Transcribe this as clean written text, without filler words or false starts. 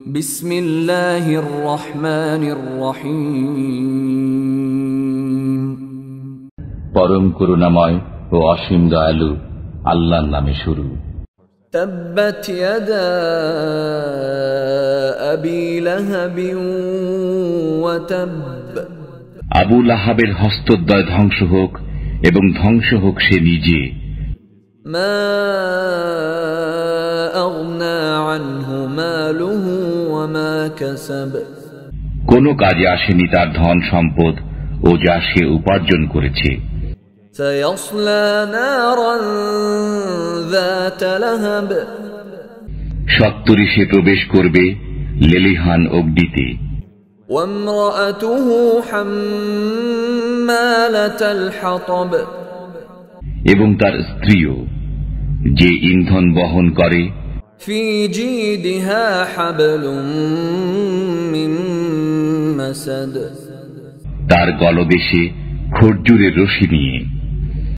বিসমিল্লাহির রহমানির রহিম। পরম করুণাময় ও অসীম দয়ালু আল্লাহর নামে শুরু। তাব্বাত ইয়াদা আবি লাহাব ওয়া তাব। আবু লাহাবের হস্তদ্বয় ধ্বংস হোক এবং ধ্বংস হোক সে নিজে। মা আগনা আনহু মালুহু ওয়া মা কাসাব। কোনো কাজে আসেনি তার ধন সম্পদ ও যা সে উপার্জন করেছে। সায়াসলা নারান যাতা লাহাব। সত্তরই সে প্রবেশ করবে লেলিহান অগ্নিতে। وامرأته حمالة الحطب। এবং তার স্ত্রীও যে ইন্ধন বহন করে। في جيدها حبل من مسد। তার গলদেশে খর্জুরের রশি নিয়ে।